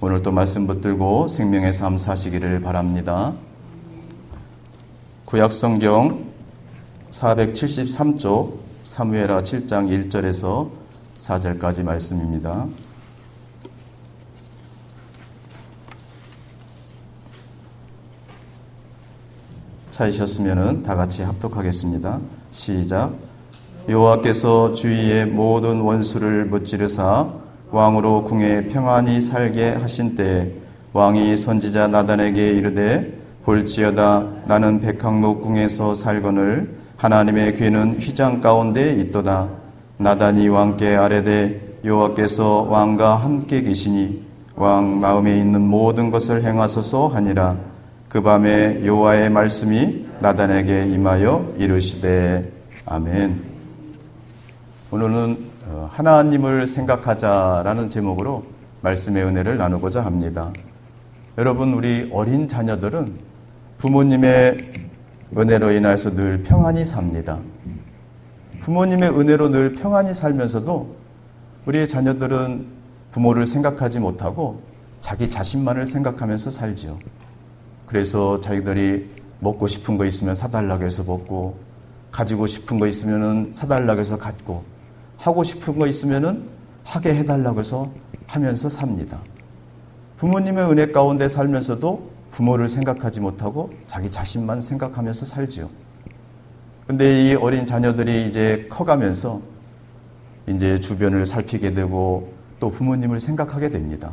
오늘 또 말씀 붙들고 생명의 삶 사시기를 바랍니다. 구약성경 473쪽 사무엘하 7장 1절에서 4절까지 말씀입니다. 찾으셨으면 다 같이 합독하겠습니다. 시작. 여호와께서 주위의 모든 원수를 무찌르사 왕으로 궁에 평안히 살게 하신 때에 왕이 선지자 나단에게 이르되 볼지어다 나는 백항목 궁에서 살거늘 하나님의 귀는 휘장 가운데 있도다. 나단이 왕께 아뢰되 여호와께서 왕과 함께 계시니 왕 마음에 있는 모든 것을 행하소서 하니라. 그 밤에 여호와의 말씀이 나단에게 임하여 이르시되 아멘. 오늘은 하나님을 생각하자라는 제목으로 말씀의 은혜를 나누고자 합니다. 여러분, 우리 어린 자녀들은 부모님의 은혜로 인하여서 늘 평안히 삽니다. 부모님의 은혜로 늘 평안히 살면서도 우리의 자녀들은 부모를 생각하지 못하고 자기 자신만을 생각하면서 살지요. 그래서 자기들이 먹고 싶은 거 있으면 사달라고 해서 먹고, 가지고 싶은 거 있으면 사달라고 해서 갖고, 하고 싶은 거 있으면 하게 해달라고 해서 하면서 삽니다. 부모님의 은혜 가운데 살면서도 부모를 생각하지 못하고 자기 자신만 생각하면서 살지요. 근데 이 어린 자녀들이 이제 커가면서 이제 주변을 살피게 되고 또 부모님을 생각하게 됩니다.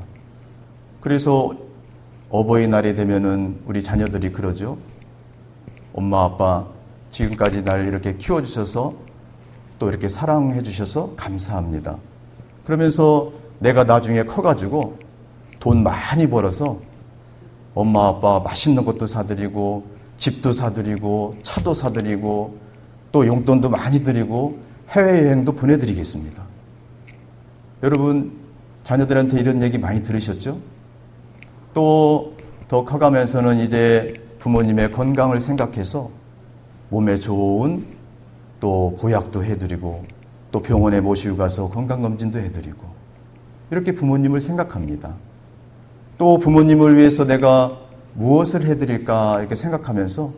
그래서 어버이날이 되면은 우리 자녀들이 그러죠. 엄마, 아빠, 지금까지 날 이렇게 키워주셔서 또 이렇게 사랑해 주셔서 감사합니다. 그러면서 내가 나중에 커가지고 돈 많이 벌어서 엄마, 아빠 맛있는 것도 사드리고 집도 사드리고 차도 사드리고 또 용돈도 많이 드리고 해외여행도 보내드리겠습니다. 여러분, 자녀들한테 이런 얘기 많이 들으셨죠? 또 더 커가면서는 이제 부모님의 건강을 생각해서 몸에 좋은 또 보약도 해드리고 또 병원에 모시고 가서 건강검진도 해드리고 이렇게 부모님을 생각합니다. 또 부모님을 위해서 내가 무엇을 해드릴까 이렇게 생각하면서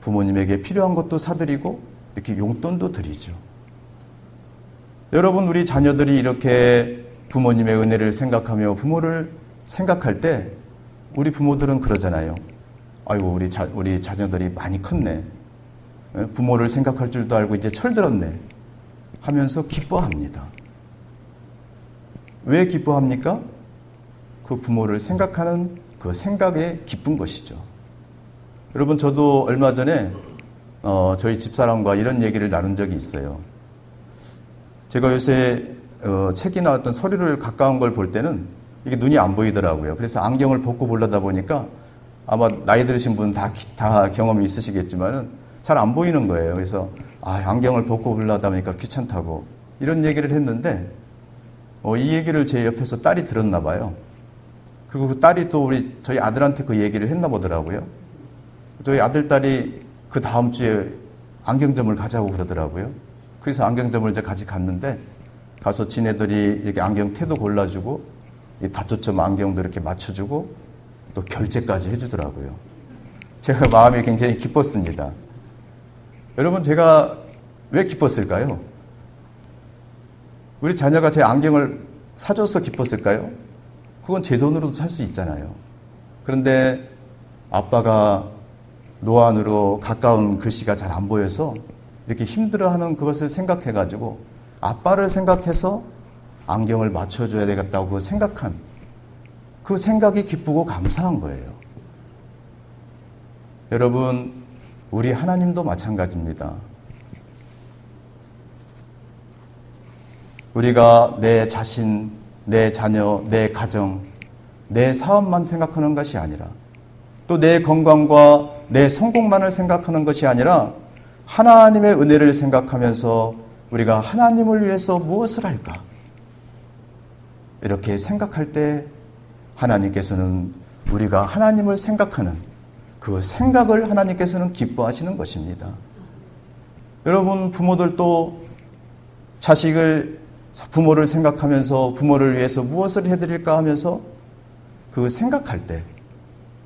부모님에게 필요한 것도 사드리고 이렇게 용돈도 드리죠. 여러분, 우리 자녀들이 이렇게 부모님의 은혜를 생각하며 부모를 생각할 때 우리 부모들은 그러잖아요. 아이고, 우리 자녀들이 많이 컸네. 부모를 생각할 줄도 알고 이제 철들었네 하면서 기뻐합니다. 왜 기뻐합니까? 그 부모를 생각하는 그 생각에 기쁜 것이죠. 여러분, 저도 얼마 전에 저희 집사람과 이런 얘기를 나눈 적이 있어요. 제가 요새 책이나 어떤 서류를 가까운 걸 볼 때는 이게 눈이 안 보이더라고요. 그래서 안경을 벗고 보려다 보니까 아마 나이 들으신 분은 다 경험이 있으시겠지만은 잘 안 보이는 거예요. 그래서 안경을 벗고 보려다 보니까 귀찮다고 이런 얘기를 했는데 이 얘기를 제 옆에서 딸이 들었나 봐요. 그리고 그 딸이 또 저희 아들한테 그 얘기를 했나 보더라고요. 저희 아들, 딸이 그 다음 주에 안경점을 가자고 그러더라고요. 그래서 안경점을 이제 같이 갔는데 가서 지네들이 이렇게 안경 테도 골라주고 이 다초점 안경도 이렇게 맞춰주고 또 결제까지 해주더라고요. 제가 마음이 굉장히 기뻤습니다. 여러분, 제가 왜 기뻤을까요? 우리 자녀가 제 안경을 사줘서 기뻤을까요? 그건 제 돈으로도 살 수 있잖아요. 그런데 아빠가 노안으로 가까운 글씨가 잘 안 보여서 이렇게 힘들어하는 그것을 생각해가지고 아빠를 생각해서 안경을 맞춰줘야 되겠다고 그 생각한 그 생각이 기쁘고 감사한 거예요. 여러분, 우리 하나님도 마찬가지입니다. 우리가 내 자신, 내 자녀, 내 가정, 내 사업만 생각하는 것이 아니라 또 내 건강과 내 성공만을 생각하는 것이 아니라 하나님의 은혜를 생각하면서 우리가 하나님을 위해서 무엇을 할까? 이렇게 생각할 때 하나님께서는 우리가 하나님을 생각하는 그 생각을 하나님께서는 기뻐하시는 것입니다. 여러분, 부모들도 부모를 생각하면서 부모를 위해서 무엇을 해드릴까 하면서 그 생각할 때,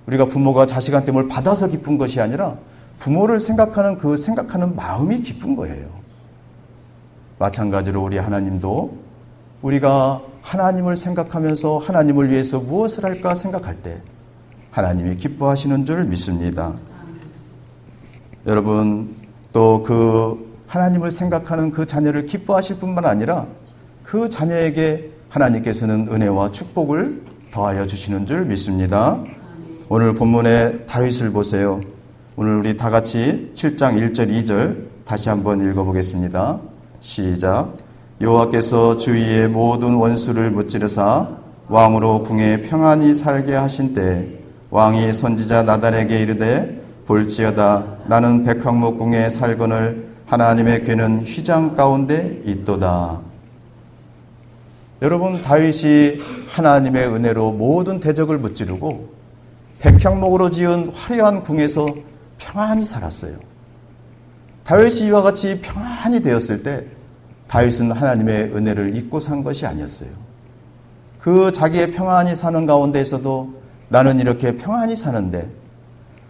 우리가 부모가 자식한테 뭘 받아서 기쁜 것이 아니라 부모를 생각하는 그 생각하는 마음이 기쁜 거예요. 마찬가지로 우리 하나님도 우리가 하나님을 생각하면서 하나님을 위해서 무엇을 할까 생각할 때 하나님이 기뻐하시는 줄 믿습니다. 여러분, 또 그 하나님을 생각하는 그 자녀를 기뻐하실 뿐만 아니라 그 자녀에게 하나님께서는 은혜와 축복을 더하여 주시는 줄 믿습니다. 오늘 본문의 다윗을 보세요. 오늘 우리 다 같이 7장 1절 2절 다시 한번 읽어보겠습니다. 시작. 여호와께서 주위의 모든 원수를 무찌르사 왕으로 궁에 평안히 살게 하신 때 왕이 선지자 나단에게 이르되 볼지어다 나는 백항목궁에 살거늘 하나님의 궤는 휘장 가운데 있도다. 여러분, 다윗이 하나님의 은혜로 모든 대적을 무찌르고 백향목으로 지은 화려한 궁에서 평안히 살았어요. 다윗이 이와 같이 평안히 되었을 때 다윗은 하나님의 은혜를 잊고 산 것이 아니었어요. 그 자기의 평안히 사는 가운데에서도 나는 이렇게 평안히 사는데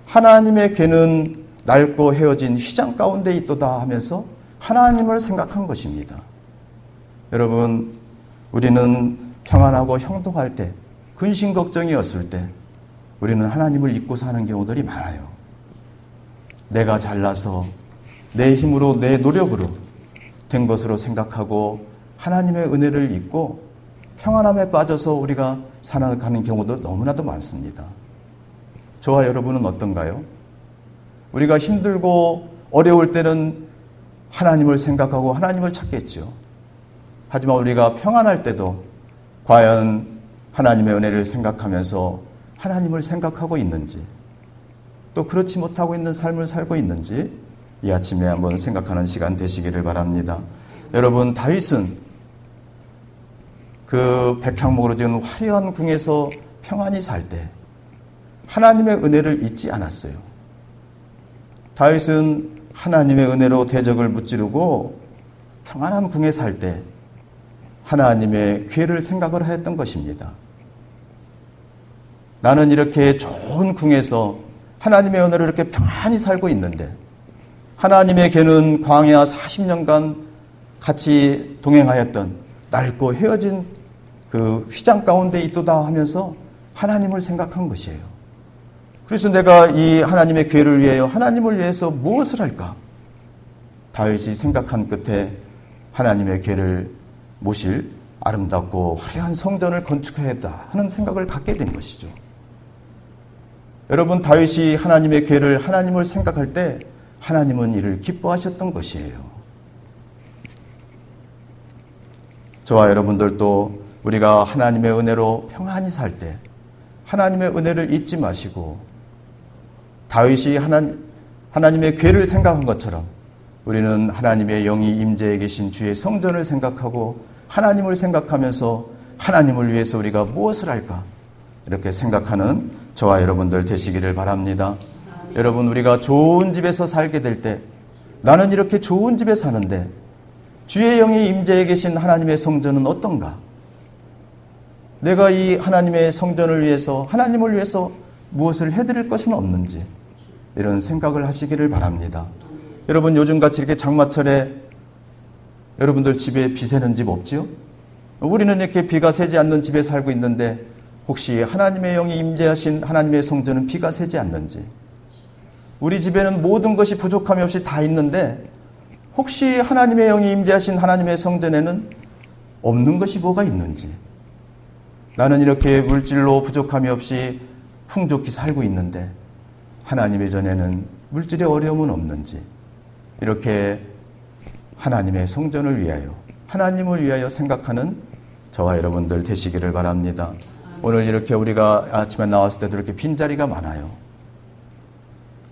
하나님의 궤는 낡고 헤어진 휘장 가운데 있도다 하면서 하나님을 생각한 것입니다. 여러분, 우리는 평안하고 형통할 때, 근심 걱정이 없을 때 우리는 하나님을 잊고 사는 경우들이 많아요. 내가 잘나서 내 힘으로 내 노력으로 된 것으로 생각하고 하나님의 은혜를 잊고 평안함에 빠져서 우리가 살아가는 경우도 너무나도 많습니다. 저와 여러분은 어떤가요? 우리가 힘들고 어려울 때는 하나님을 생각하고 하나님을 찾겠죠. 하지만 우리가 평안할 때도 과연 하나님의 은혜를 생각하면서 하나님을 생각하고 있는지, 또 그렇지 못하고 있는 삶을 살고 있는지 이 아침에 한번 생각하는 시간 되시기를 바랍니다. 여러분, 다윗은 그 백향목으로 지은 화려한 궁에서 평안히 살 때 하나님의 은혜를 잊지 않았어요. 다윗은 하나님의 은혜로 대적을 무찌르고 평안한 궁에 살 때 하나님의 궤를 생각을 하였던 것입니다. 나는 이렇게 좋은 궁에서 하나님의 은혜로 이렇게 평안히 살고 있는데 하나님의 궤는 광야 40년간 같이 동행하였던 낡고 헤어진 그 휘장 가운데 있도다 하면서 하나님을 생각한 것이에요. 그래서 내가 이 하나님의 궤를 위하여 하나님을 위해서 무엇을 할까? 다윗이 생각한 끝에 하나님의 궤를 모실 아름답고 화려한 성전을 건축해야겠다 하는 생각을 갖게 된 것이죠. 여러분, 다윗이 하나님의 궤를 하나님을 생각할 때 하나님은 이를 기뻐하셨던 것이에요. 저와 여러분들도 우리가 하나님의 은혜로 평안히 살 때 하나님의 은혜를 잊지 마시고 다윗이 하나님의 궤를 생각한 것처럼 우리는 하나님의 영이 임재해 계신 주의 성전을 생각하고 하나님을 생각하면서 하나님을 위해서 우리가 무엇을 할까? 이렇게 생각하는 저와 여러분들 되시기를 바랍니다. 여러분, 우리가 좋은 집에서 살게 될 때 나는 이렇게 좋은 집에 사는데 주의 영이 임재해 계신 하나님의 성전은 어떤가? 내가 이 하나님의 성전을 위해서 하나님을 위해서 무엇을 해드릴 것은 없는지 이런 생각을 하시기를 바랍니다. 여러분, 요즘같이 이렇게 장마철에 여러분들 집에 비 새는 집 없지요? 우리는 이렇게 비가 새지 않는 집에 살고 있는데 혹시 하나님의 영이 임재하신 하나님의 성전은 비가 새지 않는지, 우리 집에는 모든 것이 부족함이 없이 다 있는데 혹시 하나님의 영이 임재하신 하나님의 성전에는 없는 것이 뭐가 있는지, 나는 이렇게 물질로 부족함이 없이 풍족히 살고 있는데 하나님의 전에는 물질의 어려움은 없는지, 이렇게 하나님의 성전을 위하여 하나님을 위하여 생각하는 저와 여러분들 되시기를 바랍니다. 오늘 이렇게 우리가 아침에 나왔을 때도 이렇게 빈자리가 많아요.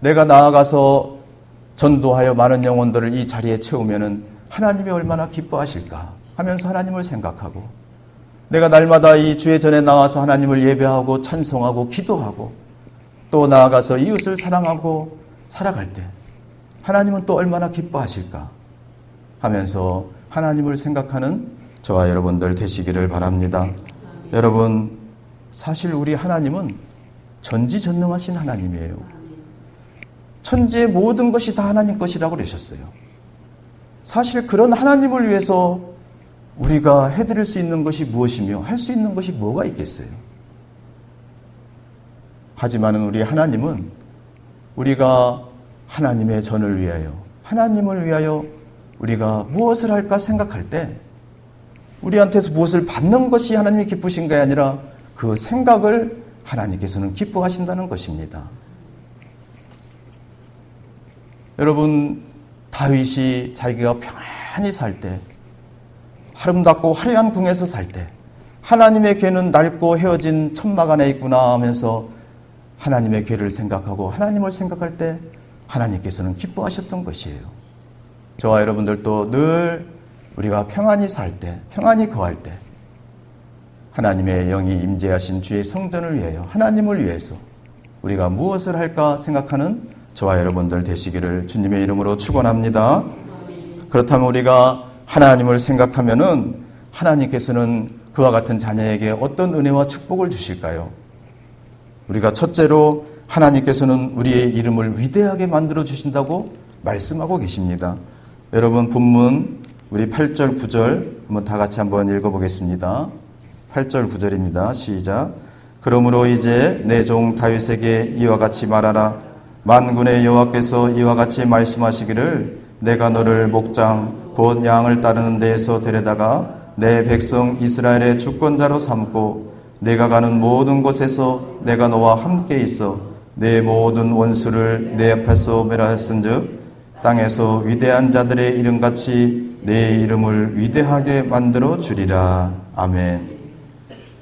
내가 나아가서 전도하여 많은 영혼들을 이 자리에 채우면은 하나님이 얼마나 기뻐하실까 하면서 하나님을 생각하고, 내가 날마다 이 주의 전에 나와서 하나님을 예배하고 찬송하고 기도하고 또 나아가서 이웃을 사랑하고 살아갈 때 하나님은 또 얼마나 기뻐하실까 하면서 하나님을 생각하는 저와 여러분들 되시기를 바랍니다. 여러분, 사실 우리 하나님은 전지전능하신 하나님이에요. 천지의 모든 것이 다 하나님 것이라고 그러셨어요. 사실 그런 하나님을 위해서 우리가 해드릴 수 있는 것이 무엇이며 할 수 있는 것이 뭐가 있겠어요? 하지만 우리 하나님은 우리가 하나님의 전을 위하여, 하나님을 위하여 우리가 무엇을 할까 생각할 때 우리한테서 무엇을 받는 것이 하나님이 기쁘신 게 아니라 그 생각을 하나님께서는 기뻐하신다는 것입니다. 여러분, 다윗이 자기가 평안히 살 때, 아름답고 화려한 궁에서 살 때, 하나님의 궤는 낡고 헤어진 천막 안에 있구나 하면서 하나님의 궤를 생각하고 하나님을 생각할 때 하나님께서는 기뻐하셨던 것이에요. 저와 여러분들도 늘 우리가 평안히 살 때, 평안히 거할 때 하나님의 영이 임재하신 주의 성전을 위하여, 하나님을 위해서 우리가 무엇을 할까 생각하는 저와 여러분들 되시기를 주님의 이름으로 축원합니다. 그렇다면 우리가 하나님을 생각하면은 하나님께서는 그와 같은 자녀에게 어떤 은혜와 축복을 주실까요? 우리가 첫째로 하나님께서는 우리의 이름을 위대하게 만들어 주신다고 말씀하고 계십니다. 여러분, 본문 우리 8절 9절 한번 다 같이 한번 읽어보겠습니다. 8절 9절입니다. 시작. 그러므로 이제 내 종 다윗에게 이와 같이 말하라. 만군의 여호와께서 이와 같이 말씀하시기를 내가 너를 목장 곧 양을 따르는 데에서 데려다가 내 백성 이스라엘의 주권자로 삼고 내가 가는 모든 곳에서 내가 너와 함께 있어 내 모든 원수를 내 앞에서 멸하였은즉 땅에서 위대한 자들의 이름같이 내 이름을 위대하게 만들어 주리라. 아멘.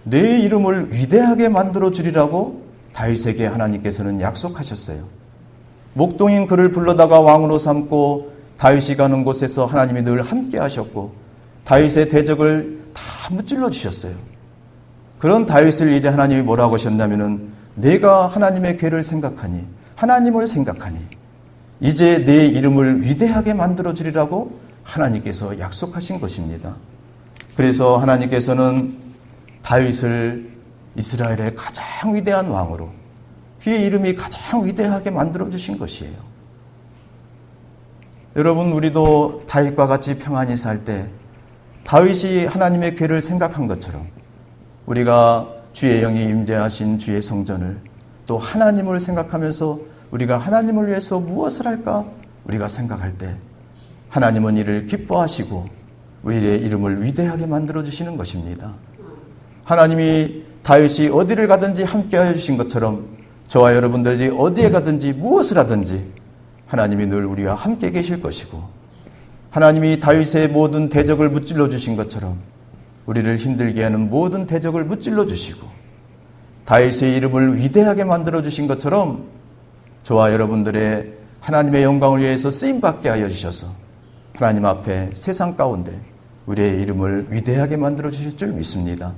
내 이름을 위대하게 만들어 주리라고 다윗에게 하나님께서는 약속하셨어요. 목동인 그를 불러다가 왕으로 삼고 다윗이 가는 곳에서 하나님이 늘 함께 하셨고 다윗의 대적을 다 무찔러 주셨어요. 그런 다윗을 이제 하나님이 뭐라고 하셨냐면은 내가 하나님의 궤를 생각하니, 하나님을 생각하니 이제 내 이름을 위대하게 만들어 주리라고 하나님께서 약속하신 것입니다. 그래서 하나님께서는 다윗을 이스라엘의 가장 위대한 왕으로, 그의 이름이 가장 위대하게 만들어 주신 것이에요. 여러분, 우리도 다윗과 같이 평안히 살 때 다윗이 하나님의 궤를 생각한 것처럼 우리가 주의 영이 임재하신 주의 성전을, 또 하나님을 생각하면서 우리가 하나님을 위해서 무엇을 할까 우리가 생각할 때 하나님은 이를 기뻐하시고 우리의 이름을 위대하게 만들어 주시는 것입니다. 하나님이 다윗이 어디를 가든지 함께하여 주신 것처럼 저와 여러분들이 어디에 가든지 무엇을 하든지 하나님이 늘 우리와 함께 계실 것이고, 하나님이 다윗의 모든 대적을 무찔러 주신 것처럼 우리를 힘들게 하는 모든 대적을 무찔러 주시고 다윗의 이름을 위대하게 만들어 주신 것처럼 저와 여러분들의 하나님의 영광을 위해서 쓰임받게 하여 주셔서 하나님 앞에 세상 가운데 우리의 이름을 위대하게 만들어 주실 줄 믿습니다.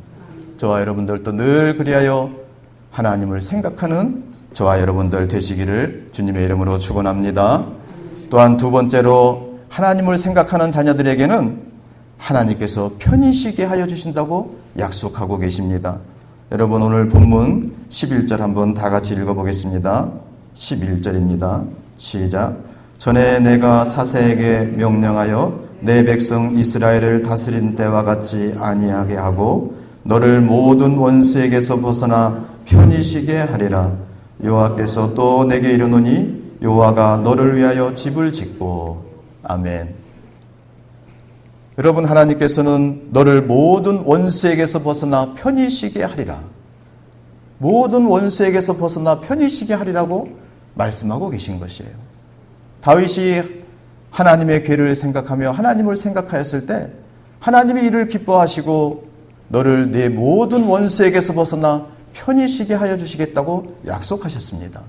저와 여러분들도 늘 그리하여 하나님을 생각하는 저와 여러분들 되시기를 주님의 이름으로 축원합니다. 또한 두 번째로 하나님을 생각하는 자녀들에게는 하나님께서 편히 쉬게 하여 주신다고 약속하고 계십니다. 여러분, 오늘 본문 11절 한번 다 같이 읽어보겠습니다. 11절입니다. 시작. 전에 내가 사세에게 명령하여 내 백성 이스라엘을 다스린 때와 같이 아니하게 하고 너를 모든 원수에게서 벗어나 편히 쉬게 하리라. 여호와께서 또 내게 이르노니 여호와가 너를 위하여 집을 짓고. 아멘. 여러분, 하나님께서는 너를 모든 원수에게서 벗어나 편히 쉬게 하리라. 모든 원수에게서 벗어나 편히 쉬게 하리라고 말씀하고 계신 것이에요. 다윗이 하나님의 궤를 생각하며 하나님을 생각하였을 때 하나님이 이를 기뻐하시고 너를 내 모든 원수에게서 벗어나 편히 쉬게 하여 주시겠다고 약속하셨습니다.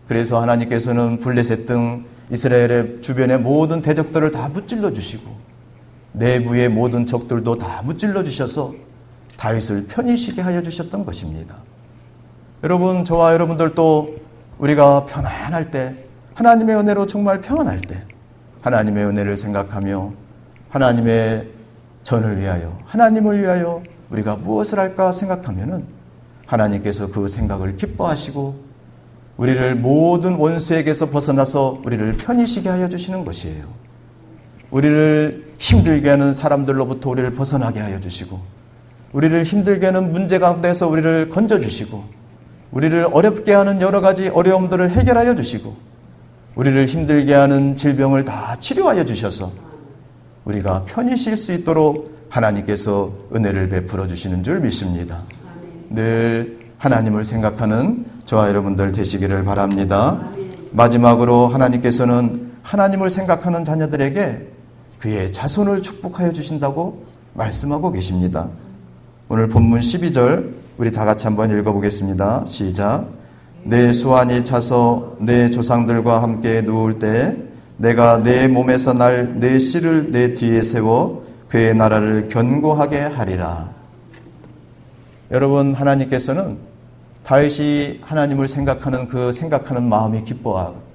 그래서 하나님께서는 블레셋 등 이스라엘의 주변의 모든 대적들을 다 무찔러 주시고 내부의 모든 적들도 다 무찔러 주셔서 다윗을 편히 쉬게 하여 주셨던 것입니다. 여러분, 저와 여러분들도 우리가 편안할 때, 하나님의 은혜로 정말 평안할 때 하나님의 은혜를 생각하며 하나님의 전을 위하여, 하나님을 위하여 우리가 무엇을 할까 생각하면은 하나님께서 그 생각을 기뻐하시고 우리를 모든 원수에게서 벗어나서 우리를 편히 쉬게 하여 주시는 것이에요. 우리를 힘들게 하는 사람들로부터 우리를 벗어나게 하여 주시고, 우리를 힘들게 하는 문제 가운데서 우리를 건져주시고, 우리를 어렵게 하는 여러 가지 어려움들을 해결하여 주시고, 우리를 힘들게 하는 질병을 다 치료하여 주셔서 우리가 편히 쉴 수 있도록 하나님께서 은혜를 베풀어 주시는 줄 믿습니다. 늘 하나님을 생각하는 저와 여러분들 되시기를 바랍니다. 마지막으로 하나님께서는 하나님을 생각하는 자녀들에게 그의 자손을 축복하여 주신다고 말씀하고 계십니다. 오늘 본문 12절 우리 다 같이 한번 읽어보겠습니다. 시작. 내 수완이 차서 내 조상들과 함께 누울 때 내가 내 몸에서 날 내 씨를 내 뒤에 세워 그의 나라를 견고하게 하리라. 여러분, 하나님께서는 다윗이 하나님을 생각하는 그 생각하는 마음이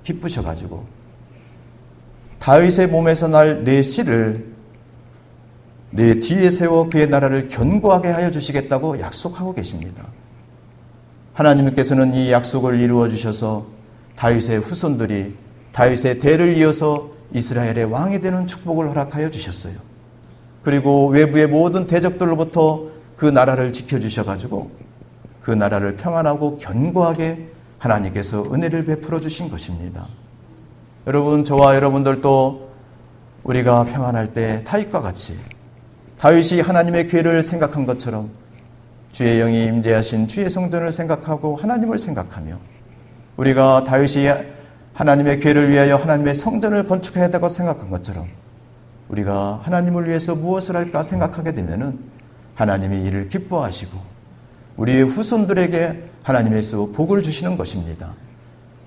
기쁘셔가지고 다윗의 몸에서 날 내 씨를 내 뒤에 세워 그의 나라를 견고하게 하여 주시겠다고 약속하고 계십니다. 하나님께서는 이 약속을 이루어 주셔서 다윗의 후손들이 다윗의 대를 이어서 이스라엘의 왕이 되는 축복을 허락하여 주셨어요. 그리고 외부의 모든 대적들로부터 그 나라를 지켜주셔가지고 그 나라를 평안하고 견고하게 하나님께서 은혜를 베풀어 주신 것입니다. 여러분, 저와 여러분들도 우리가 평안할 때 다윗과 같이 다윗이 하나님의 괴를 생각한 것처럼 주의 영이 임재하신 주의 성전을 생각하고 하나님을 생각하며 우리가 다윗이 하나님의 괴를 위하여 하나님의 성전을 건축해야 되고 생각한 것처럼 우리가 하나님을 위해서 무엇을 할까 생각하게 되면은 하나님이 이를 기뻐하시고 우리의 후손들에게 하나님께서 복을 주시는 것입니다.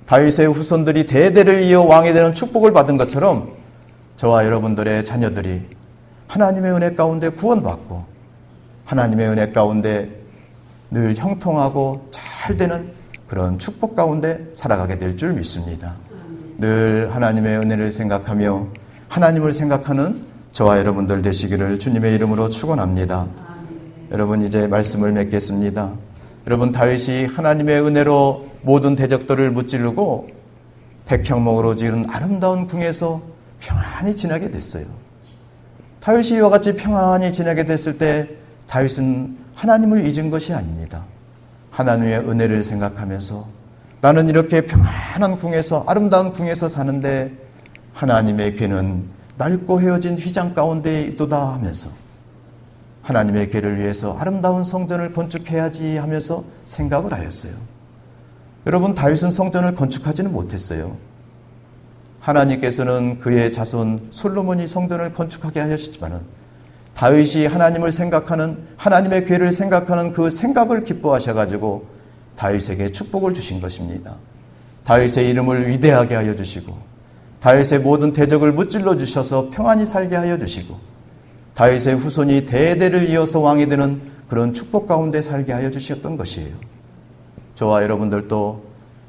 다윗의 후손들이 대대를 이어 왕이 되는 축복을 받은 것처럼 저와 여러분들의 자녀들이 하나님의 은혜 가운데 구원받고 하나님의 은혜 가운데 늘 형통하고 잘 되는 그런 축복 가운데 살아가게 될 줄 믿습니다. 늘 하나님의 은혜를 생각하며 하나님을 생각하는 저와 여러분들 되시기를 주님의 이름으로 축원합니다. 여러분, 이제 말씀을 맺겠습니다. 여러분, 다윗이 하나님의 은혜로 모든 대적들을 무찌르고 백향목으로 지은 아름다운 궁에서 평안히 지나게 됐어요. 다윗이 이와 같이 평안히 지나게 됐을 때 다윗은 하나님을 잊은 것이 아닙니다. 하나님의 은혜를 생각하면서 나는 이렇게 평안한 궁에서 아름다운 궁에서 사는데 하나님의 괴는 낡고 헤어진 휘장 가운데 있도다 하면서 하나님의 괴를 위해서 아름다운 성전을 건축해야지 하면서 생각을 하였어요. 여러분, 다윗은 성전을 건축하지는 못했어요. 하나님께서는 그의 자손 솔로몬이 성전을 건축하게 하셨지만은 다윗이 하나님을 생각하는 하나님의 괴를 생각하는 그 생각을 기뻐하셔가지고 다윗에게 축복을 주신 것입니다. 다윗의 이름을 위대하게 하여 주시고 다윗의 모든 대적을 무찔러 주셔서 평안히 살게 하여 주시고 다윗의 후손이 대대를 이어서 왕이 되는 그런 축복 가운데 살게 하여 주셨던 것이에요. 저와 여러분들도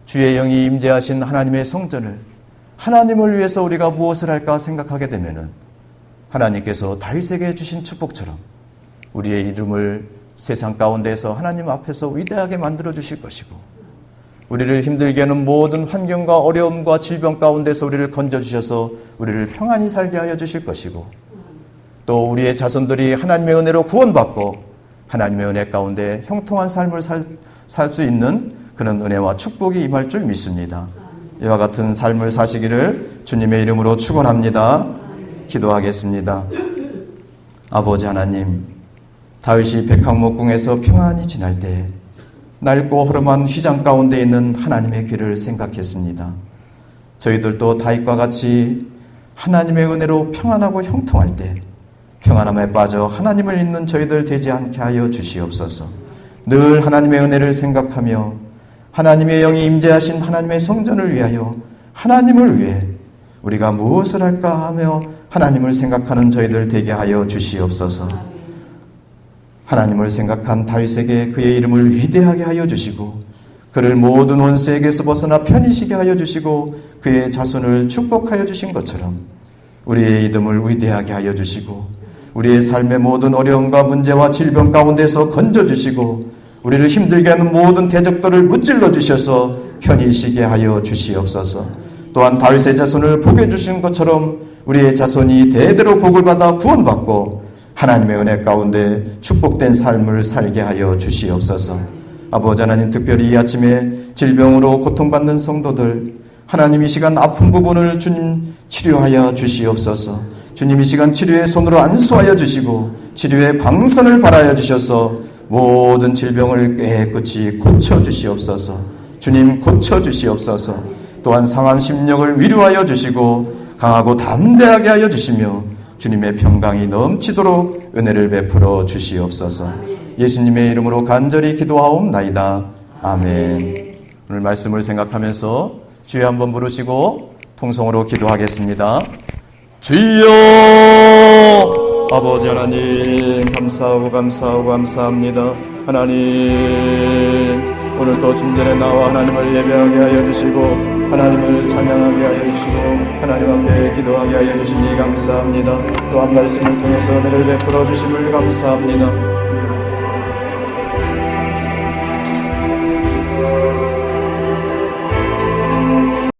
주의 영이 임재하신 하나님의 성전을 하나님을 위해서 우리가 무엇을 할까 생각하게 되면은 하나님께서 다윗에게 주신 축복처럼 우리의 이름을 세상 가운데서 하나님 앞에서 위대하게 만들어 주실 것이고 우리를 힘들게 하는 모든 환경과 어려움과 질병 가운데서 우리를 건져주셔서 우리를 평안히 살게 하여 주실 것이고 또 우리의 자손들이 하나님의 은혜로 구원받고 하나님의 은혜 가운데 형통한 삶을 살 수 있는 그런 은혜와 축복이 임할 줄 믿습니다. 이와 같은 삶을 사시기를 주님의 이름으로 축원합니다. 기도하겠습니다. 아버지 하나님, 다윗이 백향목궁에서 평안히 지날 때 낡고 허름한 휘장 가운데 있는 하나님의 귀를 생각했습니다. 저희들도 다윗과 같이 하나님의 은혜로 평안하고 형통할 때 평안함에 빠져 하나님을 잊는 저희들 되지 않게 하여 주시옵소서. 늘 하나님의 은혜를 생각하며 하나님의 영이 임재하신 하나님의 성전을 위하여 하나님을 위해 우리가 무엇을 할까 하며 하나님을 생각하는 저희들 되게 하여 주시옵소서. 하나님을 생각한 다윗에게 그의 이름을 위대하게 하여 주시고 그를 모든 원수에게서 벗어나 편히 쉬게 하여 주시고 그의 자손을 축복하여 주신 것처럼 우리의 이름을 위대하게 하여 주시고 우리의 삶의 모든 어려움과 문제와 질병 가운데서 건져주시고 우리를 힘들게 하는 모든 대적들을 무찔러 주셔서 편히 쉬게 하여 주시옵소서. 또한 다윗의 자손을 복해 주신 것처럼 우리의 자손이 대대로 복을 받아 구원받고 하나님의 은혜 가운데 축복된 삶을 살게 하여 주시옵소서. 아버지 하나님, 특별히 이 아침에 질병으로 고통받는 성도들, 하나님 이 시간 아픈 부분을 주님 치료하여 주시옵소서. 주님 이 시간 치료의 손으로 안수하여 주시고 치료의 광선을 발하여 주셔서 모든 질병을 깨끗이 고쳐 주시옵소서. 주님 고쳐 주시옵소서. 또한 상한 심령을 위로하여 주시고 강하고 담대하게 하여 주시며 주님의 평강이 넘치도록 은혜를 베풀어 주시옵소서. 예수님의 이름으로 간절히 기도하옵나이다. 아멘. 오늘 말씀을 생각하면서 주여 한번 부르시고 통성으로 기도하겠습니다. 주여! 아버지 하나님, 감사하고 감사합니다. 하나님, 오늘도 중전에 나와 하나님을 예배하게 하여 주시고 하나님을 찬양하게 하여 주시고 하나님 앞에 기도하게 하여 주시니 감사합니다. 또한 말씀을 통해서 은혜를 베풀어 주심을 감사합니다.